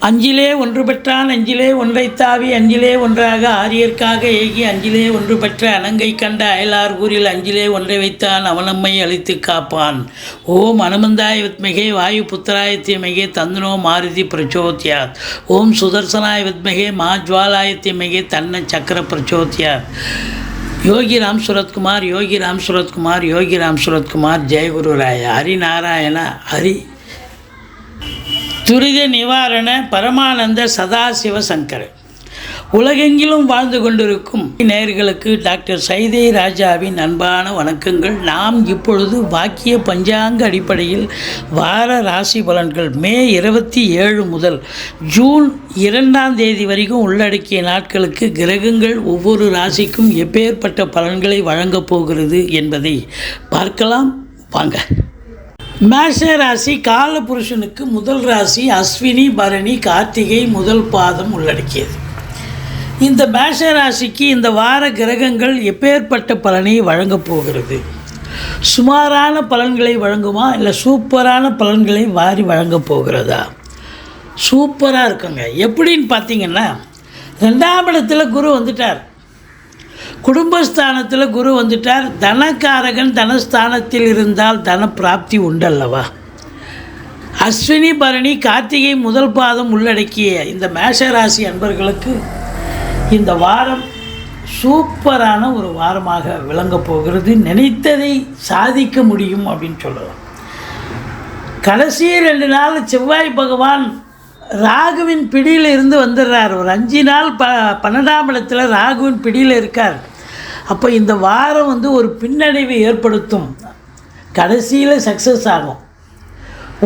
அஞ்சிலே ஒன்று பெற்றான் அஞ்சிலே ஒன்றைத்தாவி அஞ்சிலே ஒன்றாக ஆரியர்க்காக ஏகி அஞ்சிலே ஒன்று பெற்ற அனங்கை கண்ட அயலார் ஊரில் அஞ்சிலே ஒன்றை வைத்தான் அவனம்மை அழித்து காப்பான். ஓம் அனுமந்தாய வித்மகே வாயு புத்திராய தீமகே தந்தனோ மாருதி பிரச்சோத்யாத். ஓம் சுதர்சனாய வித்மகே மாஜ்வாலாய தீமகே தன்ன சக்கர பிரச்சோத்யாத். யோகி ராம் சுரத்குமார் யோகி ராம் சுரத்குமார் யோகி ராம் சுரத்குமார் ஜெயகுரு ராய ஹரிநாராயண ஹரி துரித நிவாரண பரமானந்த சதாசிவ சங்கர். உலகெங்கிலும் வாழ்ந்து கொண்டிருக்கும் நேயர்களுக்கு டாக்டர் சைதை ராஜாவின் அன்பான வணக்கங்கள். நாம் இப்பொழுது வாக்கிய பஞ்சாங்க அடிப்படையில் வார ராசி பலன்கள் மே 27 முதல் ஜூன் 2 வரைக்கும் உள்ளடக்கிய நாட்களுக்கு கிரகங்கள் ஒவ்வொரு ராசிக்கும் எப்பேற்பட்ட பலன்களை வழங்கப் போகிறது என்பதை பார்க்கலாம் வாங்க. மேஷ ராசி காலபுருஷனுக்கு முதல் ராசி அஸ்வினி பரணி கார்த்திகை முதல் பாதம் உள்ளடக்கியது. இந்த மேஷ ராசிக்கு இந்த வார கிரகங்கள் எப்பேற்பட்ட பலனை வழங்கப் போகிறது? சுமாரான பலன்களை வழங்குமா இல்லை சூப்பரான பலன்களை வாரி வழங்கப் போகிறதா? சூப்பராக இருக்குங்க. எப்படின்னு பார்த்தீங்கன்னா 2ஆம் இடத்துல குரு வந்துட்டார், குடும்பஸ்தானத்தில் குரு வந்துட்டார். தனக்காரகன் தனஸ்தானத்தில் இருந்தால் தன பிராப்தி உண்டல்லவா. அஸ்வினி பரணி கார்த்திகை முதல் பாதம் உள்ளடக்கிய இந்த மேஷராசி அன்பர்களுக்கு இந்த வாரம் சூப்பரான ஒரு வாரமாக விளங்கப் போகிறது. நினைத்ததை சாதிக்க முடியும் அப்படின்னு சொல்லலாம். கடைசி 2 நாள் செவ்வாய் பகவான் ராகுவின் பிடியில் இருந்து வந்துடுறார். ஒரு 5 நாள் 12ஆம் இடத்துல ராகுவின் பிடியில் இருக்கார். அப்போ இந்த வாரம் ஒரு பின்னடைவை ஏற்படுத்தும். கடைசியில் சக்ஸஸ் ஆகும்.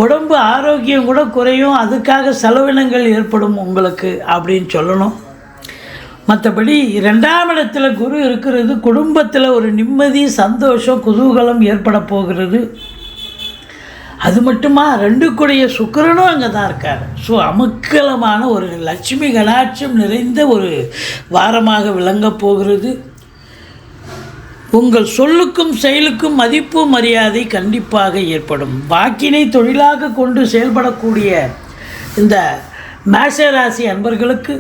உடம்பு ஆரோக்கியம் கூட குறையும், அதுக்காக செலவினங்கள் ஏற்படும் உங்களுக்கு அப்படின்னு சொல்லணும். மற்றபடி 2ஆம் இடத்துல குரு இருக்கிறது, குடும்பத்தில் ஒரு நிம்மதி சந்தோஷம் குதூகலம் ஏற்பட போகிறது. அது மட்டுமா 2 சுக்கிரனும் அங்கே தான் இருக்கார். ஸோ அமக்கலமான ஒரு லட்சுமி கடாட்சம் நிறைந்த ஒரு வாரமாக விளங்கப் போகிறது. உங்கள் சொல்லுக்கும் செயலுக்கும் மதிப்பு மரியாதை கண்டிப்பாக ஏற்படும். வாக்கினை தொழிலாக கொண்டு செயல்படக்கூடிய இந்த மேஷராசி அன்பர்களுக்கு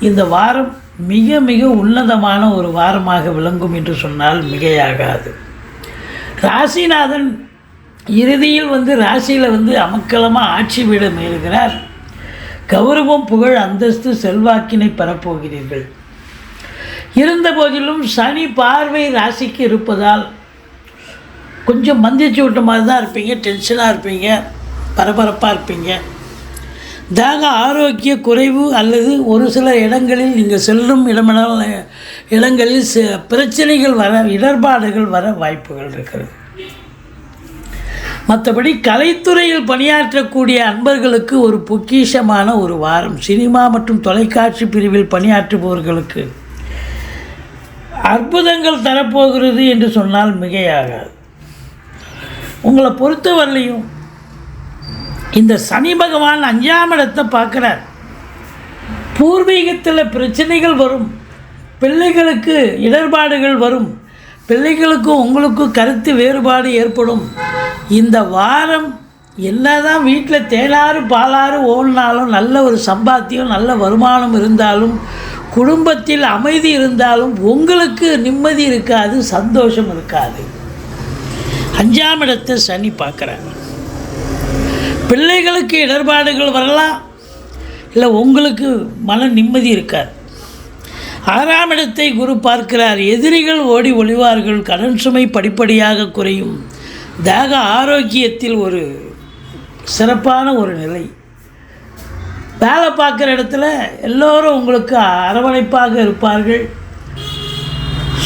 இந்த வாரம் மிக மிக உன்னதமான ஒரு வாரமாக விளங்கும் என்று சொன்னால் மிகையாகாது. ராசிநாதன் இறுதியில் ராசியில் அமக்கலமாக ஆட்சி வீடு மேலுகிறார். கௌரவம் புகழ் அந்தஸ்து செல்வாக்கினை பெறப்போகிறீர்கள். இருந்த போதிலும் சனி பார்வை ராசிக்கு இருப்பதால் கொஞ்சம் மந்திச்சு விட்ட மாதிரி தான் இருப்பீங்க, டென்ஷனாக இருப்பீங்க, பரபரப்பாக இருப்பீங்க. தாக ஆரோக்கிய குறைவு அல்லது ஒரு சில இடங்களில் நீங்கள் செல்லும் இடங்களில் பிரச்சனைகள் வர இடர்பாடுகள் வர வாய்ப்புகள் இருக்கிறது. மற்றபடி கலைத்துறையில் பணியாற்றக்கூடிய அன்பர்களுக்கு ஒரு பொக்கிஷமான ஒரு வாரம். சினிமா மற்றும் தொலைக்காட்சி பிரிவில் பணியாற்றுபவர்களுக்கு அற்புதங்கள் தரப்போகிறது என்று சொன்னால் மிகையாகாது. உங்களை பொறுத்தவரையிலையும் இந்த சனி பகவான் 5ஆம் இடத்தை பார்க்குறார். பூர்வீகத்தில் பிரச்சனைகள் வரும், பிள்ளைகளுக்கு இடர்பாடுகள் வரும், பிள்ளைகளுக்கும் உங்களுக்கும் கருத்து வேறுபாடு ஏற்படும். இந்த வாரம் என்னதான் வீட்டில் தேனாறு பாலாறு ஓடினாலும் நல்ல ஒரு சம்பாத்தியம் நல்ல வருமானம் இருந்தாலும் குடும்பத்தில் அமைதி இருந்தாலும் உங்களுக்கு நிம்மதி இருக்காது, சந்தோஷம் இருக்காது. 5ஆம் இடத்தை சனி பார்க்குறாங்க. பிள்ளைகளுக்கு இடர்பாடுகள் வரலாம், இல்லை உங்களுக்கு மன நிம்மதி இருக்காது. 6ஆம் இடத்தை குரு பார்க்கிறார். எதிரிகள் ஓடி ஒளிவார்கள், கடன் சுமை படிப்படியாக குறையும், தேக ஆரோக்கியத்தில் ஒரு சிறப்பான ஒரு நிலை. வேலை பார்க்குற இடத்துல எல்லோரும் உங்களுக்கு அரவணைப்பாக இருப்பார்கள்.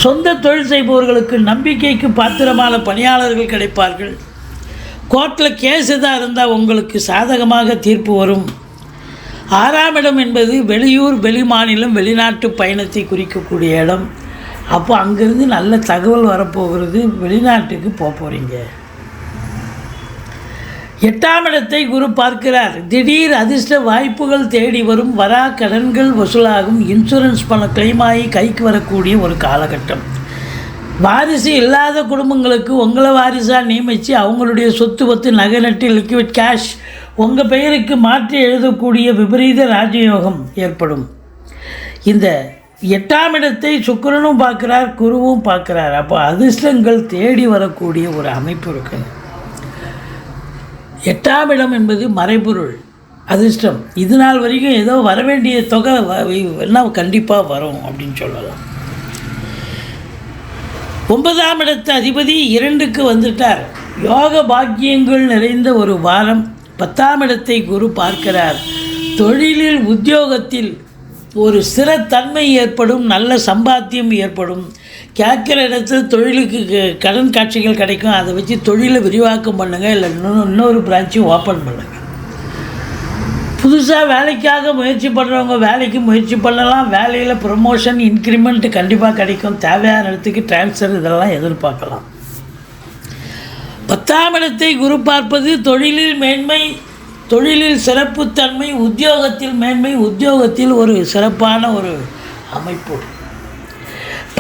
சொந்த தொழில் செய்பவர்களுக்கு நம்பிக்கைக்கு பாத்திரமான பணியாளர்கள் கிடைப்பார்கள். கோர்ட்டில் கேஸ் எதாக இருந்தால் உங்களுக்கு சாதகமாக தீர்ப்பு வரும். 6ஆம் இடம் என்பது வெளியூர் வெளிமாநிலம் வெளிநாட்டு பயணத்தை குறிக்கக்கூடிய இடம். அப்போ அங்கேருந்து நல்ல தகவல் வரப்போகிறது, வெளிநாட்டுக்கு போகிறீங்க. 8ஆம் இடத்தை குரு பார்க்கிறார். திடீர் அதிர்ஷ்ட வாய்ப்புகள் தேடி வரும், வரா கடன்கள் வசூலாகும், இன்சூரன்ஸ் பணம் கிளைம் ஆகி கைக்கு வரக்கூடிய ஒரு காலகட்டம். வாரிசு இல்லாத குடும்பங்களுக்கு உங்களை வாரிசாக நியமித்து அவங்களுடைய சொத்து பத்து நகை நட்டு லிக்விட் கேஷ் உங்கள் பெயருக்கு மாற்றி எழுதக்கூடிய விபரீத ராஜயோகம் ஏற்படும். இந்த 8ஆம் இடத்தை சுக்கிரனும் பார்க்குறார், குருவும் பார்க்குறார். அப்போ அதிர்ஷ்டங்கள் தேடி வரக்கூடிய ஒரு அமைப்பு இருக்குது. 8ஆம் இடம் என்பது மறைபொருள் அதிர்ஷ்டம். இது நாள் வரைக்கும் ஏதோ வர வேண்டிய தொகை என்ன கண்டிப்பாக வரும் அப்படின்னு சொல்லலாம். 9ஆம் இடத்து அதிபதி 2க்கு வந்துட்டார். யோக பாக்கியங்கள் நிறைந்த ஒரு வாரம். 10ஆம் இடத்தை குரு பார்க்கிறார். தொழிலில் உத்தியோகத்தில் ஒரு ஸ்திரத்தன்மை ஏற்படும், நல்ல சம்பாத்தியம் ஏற்படும். கேட்குற இடத்துல தொழிலுக்கு கடன் காட்சிகள் கிடைக்கும். அதை வச்சு தொழிலை விரிவாக்கம் பண்ணுங்கள், இல்லை இன்னொரு பிரான்ச்சையும் ஓப்பன் பண்ணுங்கள். புதுசாக வேலைக்காக முயற்சி பண்ணுறவங்க வேலைக்கு முயற்சி பண்ணலாம். வேலையில் ப்ரொமோஷன், இன்க்ரிமெண்ட் கண்டிப்பாக கிடைக்கும். தேவையான இடத்துக்கு டிரான்ஸ்ஃபர் இதெல்லாம் எதிர்பார்க்கலாம். 10ஆம் இடத்தை குரு பார்ப்பது தொழிலில் மேன்மை, தொழிலில் சிறப்புத்தன்மை, உத்தியோகத்தில் மேன்மை, உத்தியோகத்தில் ஒரு சிறப்பான ஒரு அமைப்பு.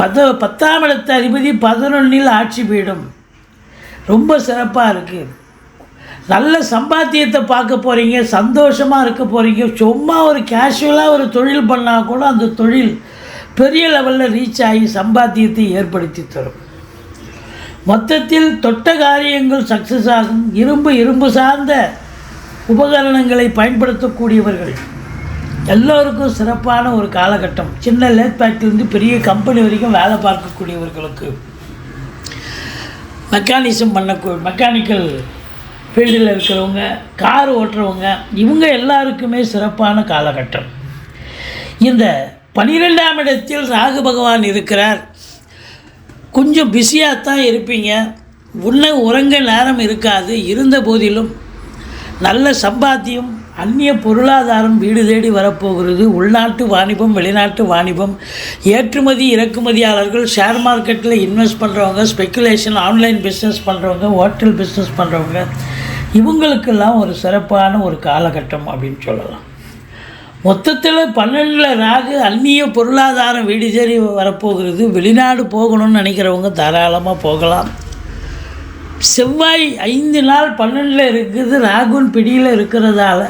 10ஆம் இடத்து அதிபதி 11ல் ஆட்சி பீடம். ரொம்ப சிறப்பாக இருக்குது. நல்ல சம்பாத்தியத்தை பார்க்க போகிறீங்க, சந்தோஷமாக இருக்க போகிறீங்க. சும்மா ஒரு கேஷுவலாக ஒரு தொழில் பண்ணால் கூட அந்த தொழில் பெரிய லெவலில் ரீச் ஆகி சம்பாத்தியத்தை ஏற்படுத்தி தரும். மொத்தத்தில் தொட்ட காரியங்கள் சக்ஸஸ் ஆகும். இரும்பு சார்ந்த உபகரணங்களை பயன்படுத்தக்கூடியவர்கள் எல்லோருக்கும் சிறப்பான ஒரு காலகட்டம். சின்ன லேத் ஃபேக்ட்ரிலேருந்து பெரிய கம்பெனி வரைக்கும் வேலை பார்க்கக்கூடியவர்களுக்கு, மெக்கானிக்கல் ஃபீல்டில் இருக்கிறவங்க, கார் ஓட்டுறவங்க, இவங்க எல்லாருக்குமே சிறப்பான காலகட்டம். இந்த 12ஆம் இடத்தில் ராகு பகவான் இருக்கிறார். கொஞ்சம் பிஸியாக தான் இருப்பீங்க. உறங்க நேரம் இருக்காது. இருந்த போதிலும் நல்ல சம்பாத்தியம், அந்நிய பொருளாதாரம் வீடு தேடி வரப்போகிறது. உள்நாட்டு வாணிபம், வெளிநாட்டு வாணிபம், ஏற்றுமதி இறக்குமதியாளர்கள், ஷேர் மார்க்கெட்டில் இன்வெஸ்ட் பண்ணுறவங்க, ஸ்பெக்குலேஷன், ஆன்லைன் பிஸ்னஸ் பண்ணுறவங்க, ஹோட்டல் பிஸ்னஸ் பண்ணுறவங்க, இவங்களுக்கெல்லாம் ஒரு சிறப்பான ஒரு காலகட்டம் அப்படின்னு சொல்லலாம். மொத்தத்தில் 12ல் ராகு, அந்நிய பொருளாதாரம் வீடு தேடி வரப்போகிறது. வெளிநாடு போகணும்னு நினைக்கிறவங்க தாராளமாக போகலாம். செவ்வாய் 5 நாள் 12ல் இருக்குது. ராகுன் பிடியில் இருக்கிறதால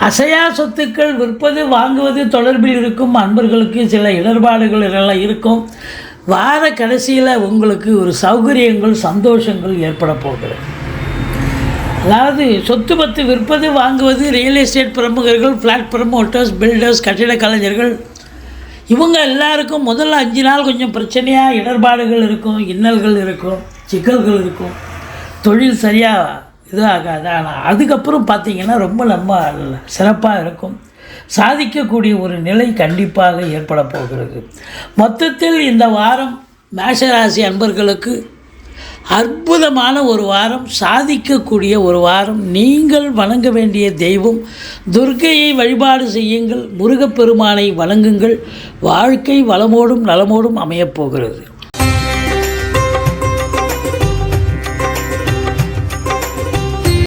அசையா சொத்துக்கள் விற்பது வாங்குவது தொடர்பில் இருக்கும் அன்பர்களுக்கு சில இடர்பாடுகள் எல்லாம் இருக்கும். வார கடைசியில் உங்களுக்கு ஒரு சௌகரியங்கள், சந்தோஷங்கள் ஏற்பட போகிறது. அதாவது சொத்து பத்து விற்பது வாங்குவது, ரியல் எஸ்டேட் பிரமுகர்கள், ஃப்ளாட் ப்ரமோட்டர்ஸ், பில்டர்ஸ், கட்டிட கலைஞர்கள், இவங்க எல்லாருக்கும் முதல்ல 5 நாள் கொஞ்சம் பிரச்சனையாக இடர்பாடுகள் இருக்கும், இன்னல்கள் இருக்கும், சிக்கல்கள் இருக்கும். தொழில் சரியாக இது ஆகாது. ஆனால் அதுக்கப்புறம் பார்த்திங்கன்னா ரொம்ப நம்ம சிறப்பாக இருக்கும். சாதிக்கக்கூடிய ஒரு நிலை கண்டிப்பாக ஏற்பட போகிறது. மொத்தத்தில் இந்த வாரம் மேஷராசி அன்பர்களுக்கு அற்புதமான ஒரு வாரம், சாதிக்கக்கூடிய ஒரு வாரம். நீங்கள் வணங்க வேண்டிய தெய்வம் துர்க்கையை வழிபாடு செய்யுங்கள், முருகப்பெருமானை வணங்குங்கள். வாழ்க்கை வளமோடும் நலமோடும் அமையப்போகிறது.